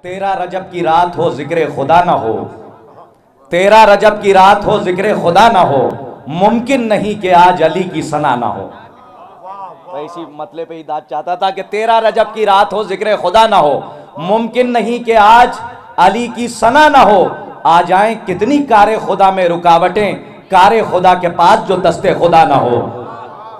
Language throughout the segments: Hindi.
13 रजब की रात हो जिक्र खुदा ना हो, 13 रजब की रात हो जिक्र खुदा ना हो, मुमकिन नहीं कि आज अली की सना ना हो। तो इसी मतले पे ही दाद चाहता था कि 13 रजब की रात हो जिक्र खुदा ना हो, मुमकिन नहीं कि आज अली की सना ना हो। आ जाएं कितनी कारे खुदा में रुकावटें, कारे खुदा के पास जो दस्ते खुदा ना हो।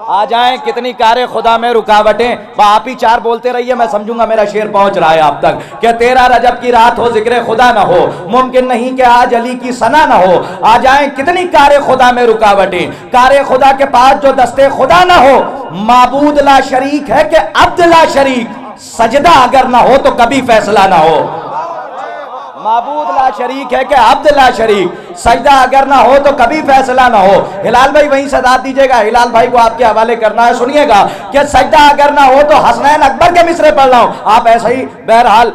आ जाएं कितनी कारे खुदा में रुकावटें। आप ही चार बोलते रहिए, मैं समझूंगा मेरा शेर पहुंच रहा है आप तक। कि 13 रजब की रात हो जिक्र खुदा ना हो, मुमकिन नहीं कि आज अली की सना ना हो। आ जाएं कितनी कारे खुदा में रुकावटें, कारे खुदा के पास जो दस्ते खुदा ना हो। माबूद ला शरीक है कि अब्द ला शरीक, सजदा अगर ना हो तो कभी फैसला ना हो। माबूद ला शरीक है कि अब्द ला शरीक, सजदा अगर ना हो तो कभी फैसला ना हो। हिलाल भाई वहीं सदात दीजिएगा, हिलाल भाई को आपके हवाले करना है। सुनिएगा कि सजदा अगर ना हो तो हसनैन अकबर के मिसरे पढ़ रहा हूं। आप ऐसा ही बहरहाल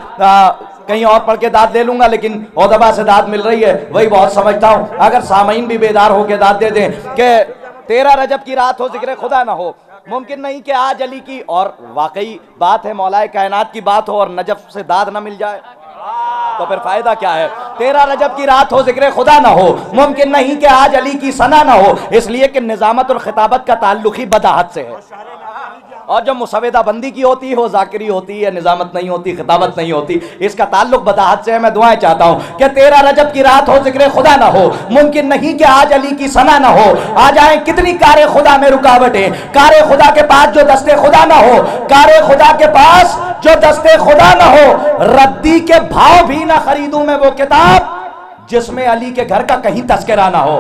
कहीं और पढ़ के दाद ले लूंगा, लेकिन औदबा से दाद मिल रही है, वही बहुत समझता हूं। अगर सामईन भी बेदार होकर दाद दे दें कि 13 रजब की रात हो जिक्र खुदा ना हो, मुमकिन नहीं कि आज अली की, और वाकई बात है, मौलाए कायनात की बात हो और नजफ से दाद ना मिल जाए तो फिर फायदा क्या है। 13 रजब की रात हो जिक्र खुदा ना हो, मुमकिन नहीं कि आज अली की सना ना हो। इसलिए कि निजामत और खिताबत का ताल्लुक ही बदाहत से है, और जो मुसवेदा बंदी की होती है वो जाकिरी होती है, निजामत नहीं होती, खिताबत नहीं होती। इसका ताल्लुक बदाहत से है। मैं दुआएं चाहता हूं कि 13 रजब की रात हो जिक्र खुदा ना हो, मुमकिन नहीं कि आज अली की सना ना हो। आ जाए कितनी कारे खुदा में रुकावटें, कारे खुदा के पास जो दस्ते खुदा ना हो, कारे खुदा के पास जो दस्ते खुदा ना हो। रद्दी के भाव भी ना खरीदूं मैं वो किताब जिसमें अली के घर का कहीं तस्करा ना हो।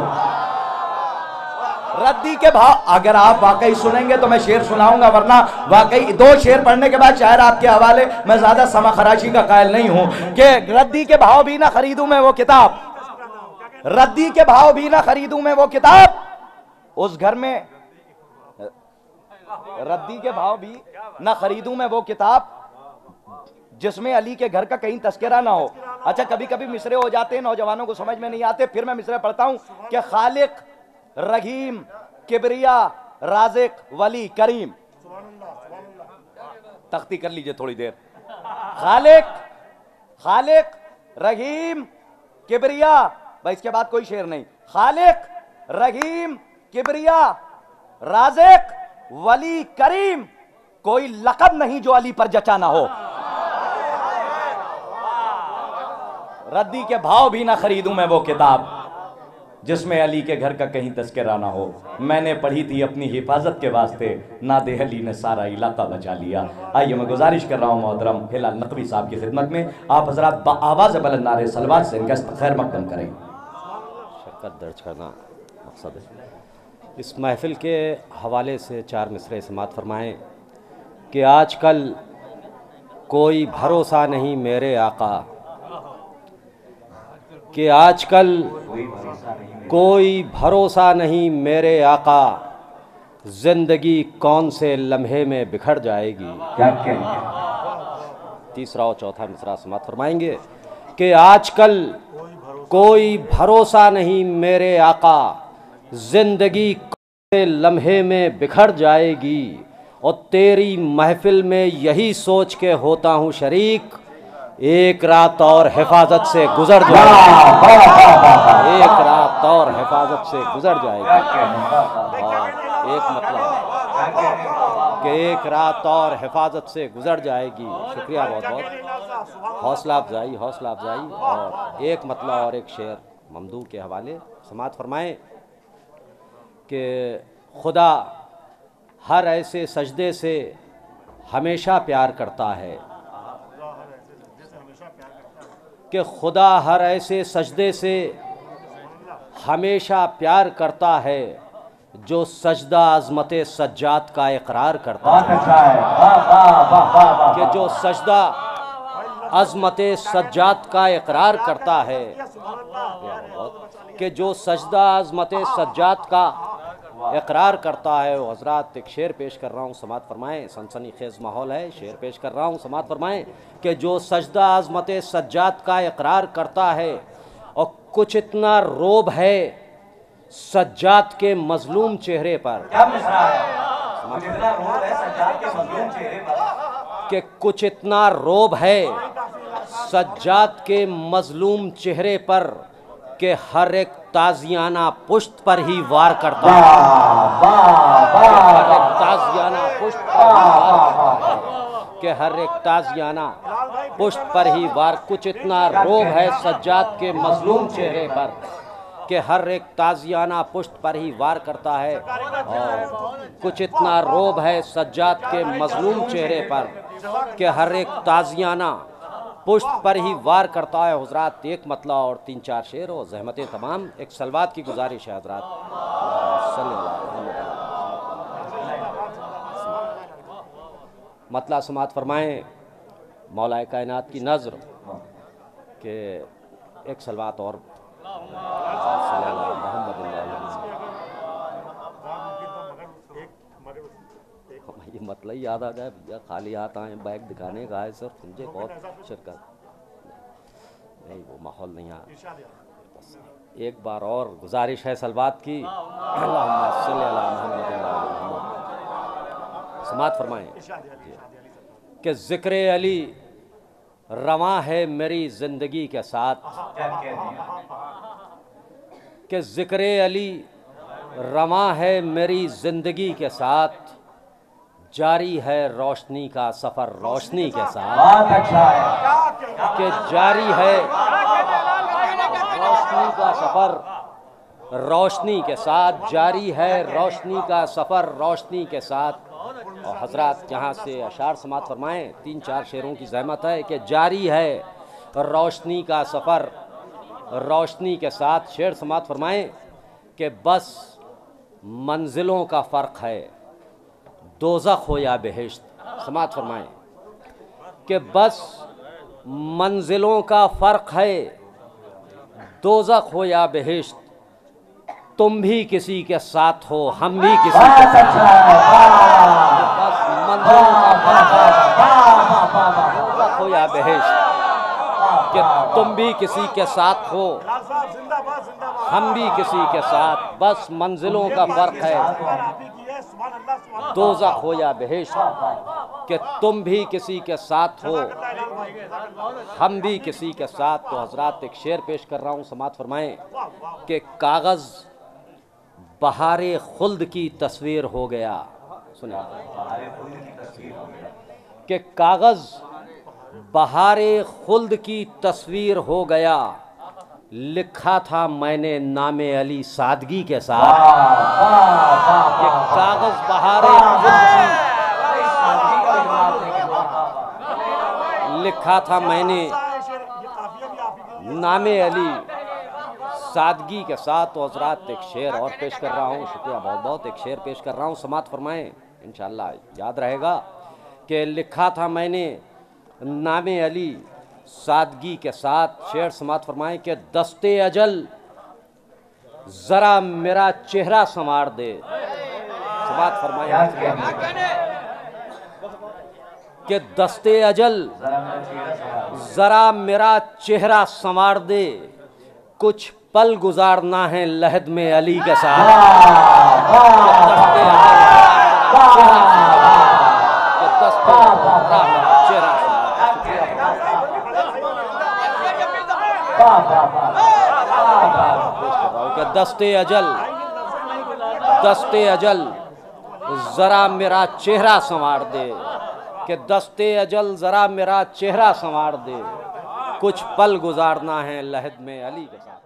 रद्दी के भाव, अगर आप वाकई सुनेंगे तो मैं शेर सुनाऊंगा, वरना वाकई 2 शेर पढ़ने के बाद शायर आपके हवाले मैं ज्यादा समा खराशी का कायल नहीं हूं। कि रद्दी के भाव भी ना खरीदूं मैं वो किताब, रद्दी के भाव भी ना खरीदूं मैं वो किताब, उस घर में रद्दी के भाव भी ना खरीदूं मैं वो किताब जिसमें अली के घर का कहीं तस्करा ना हो। अच्छा, कभी कभी मिसरे हो जाते हैं, नौजवानों को समझ में नहीं आते, फिर मैं मिसरे पढ़ता हूं कि खालिक, रहीम, किबरिया, राज़िक, वली, करीम। तख्ती कर लीजिए थोड़ी देर। खालिक, खालिक, रहीम, किबरिया, भाई इसके बाद कोई शेर नहीं। खालिक, रहीम, किबरिया, राज़िक, वली, करीम, कोई लक़ब नहीं जो अली पर जचा ना हो। रद्दी के भाव भी ना खरीदूं मैं वो किताब जिसमें अली के घर का कहीं तस्करा ना हो। मैंने पढ़ी थी अपनी हिफाजत के वास्ते, नादे अली ने सारा इलाका बचा लिया। आइए मैं गुजारिश कर रहा हूँ मोहतरम हिलाल नकवी साहब की खिदमत में, आप हजरात आवाज़ बुलंद नारे सलवात से इनका खैर मकदम करें। शरकत दर्ज करना मकसद है। इस महफिल के हवाले से 4 मिसरे समात फरमाएँ कि आजकल कोई भरोसा नहीं मेरे आका, कि आजकल कोई भरोसा नहीं मेरे आका, जिंदगी कौन से लम्हे में बिखर जाएगी। तीसरा और चौथा मिसरा समात फरमाएंगे कि आजकल कोई भरोसा नहीं मेरे आका, जिंदगी कौन से लम्हे में बिखर जाएगी। और तेरी महफिल में यही सोच के होता हूँ शरीक, एक रात और हिफाजत से गुजर जाएगी, एक रात और हिफाजत से गुजर जाएगी। और एक मतलब कि एक रात और हिफाजत से गुजर जाएगी। शुक्रिया बहुत बहुत, हौसला अफजाई, हौसला अफजाई। और एक मतलब और एक शेर ममदू के हवाले समात फरमाएं कि खुदा हर ऐसे सजदे से हमेशा प्यार करता है, कि खुदा हर ऐसे सजदे से हमेशा प्यार करता है जो सजदा अज़मत सज्जाद का इकरार करता है। कि जो सजदा अज़मत सज्जाद का इकरार करता है, कि जो सजदा अज़मत सज्जाद का इकरार करता है। वो हज़रात एक शेर पेश कर रहा हूँ, समात फरमाएँ। सनसनी खेज़ माहौल है, शेर पेश कर रहा हूँ, समात फरमाएँ कि जो सजदा अज़मत सज्जाद का इकरार करता है और कुछ इतना रोब है सज्जाद के मजलूम चेहरे पर, कि कुछ इतना रोब है सज्जाद के मजलूम चेहरे पर के हर एक ताजियाना पुश्त पर ही वार करता है, हर एक ताजियाना पुश्त पर ही वार करता है, कि हर एक ताजियाना पुश्त पर ही वार। कुछ इतना रोब है सज्जाद के मजलूम चेहरे पर कि हर एक ताजियाना पुश्त पर ही वार करता है। और कुछ इतना रोब है सज्जाद के मजलूम चेहरे पर कि हर एक ताजियाना पुश्त पर ही वार करता है। हुजरात, एक मतला और 3-4 शेर और ज़हमतें तमाम। एक सलवात की गुजारिश है हजरात। मतला समात फरमाएँ मौलाए कायनात की नज़र के एक सलवात और ये मतलब याद आ जाए भैया, खाली हाथ आए, बैग दिखाने का है सर, मुझे बहुत शिरकत नहीं, वो माहौल नहीं आ। एक बार और गुजारिश है सलवात की। समात फरमाएं कि ज़िक्र अली रवां है मेरी ज़िंदगी के साथ, कि ज़िक्र अली रवां है मेरी ज़िंदगी के साथ, जारी है रोशनी का सफ़र रोशनी के साथ। बहुत अच्छा है कि जारी है रोशनी का सफ़र रोशनी के साथ, जारी है रोशनी का सफ़र रोशनी के साथ। और हजरात यहाँ से अशार समात फरमाएँ, 3-4 शेरों की ज़हमत है कि जारी है रोशनी का सफ़र रोशनी के साथ। शेर समात फरमाएँ कि बस मंजिलों का फ़र्क है दोज़ख हो या बेहिश्त। समात फरमाएँ कि बस मंजिलों का फ़र्क है दोज़ख हो या बेहिश्त, तुम भी किसी के साथ हो हम भी किसी के साथ। बस मंजिलों का फ़र्क है दोज़ख हो या बेहिश्त, कि तुम भी किसी के साथ हो हम भी किसी के साथ। बस मंजिलों का फ़र्क है दोज़ख हो या बेहिश्त, कि तुम भी किसी के साथ हो हम भी किसी के साथ। तो हजरात एक शेर पेश कर रहा हूँ, समात फरमाएँ कि कागज़ बहारे खुल्द की तस्वीर हो गया। सुने कि कागज़ बहारे खुल्द की तस्वीर हो गया, लिखा था मैंने नामे अली सादगी के साथ। कि कागज़ बहारे खुल्द की लिखा था मैंने नामे अली सादगी के साथ। तो हजरात एक शेर और पेश कर रहा हूँ, शुक्रिया बहुत बहुत। एक शेर पेश कर रहा हूँ, समात फरमाएँ, इंशाअल्लाह याद रहेगा कि लिखा था मैंने नामे अली सादगी के साथ। शेर समात फरमाएँ कि दस्ते अजल ज़रा मेरा चेहरा संवार दे। समात फरमाएँ कि दस्ते अजल ज़रा मेरा चेहरा संवार दे, कुछ पल गुजारना है लहद में अली के साथ। दस्ते अजल ज़रा मेरा चेहरा संवार दे, कि दस्ते अजल ज़रा मेरा चेहरा संवार दे, कुछ पल गुजारना है लहद में अली के साथ।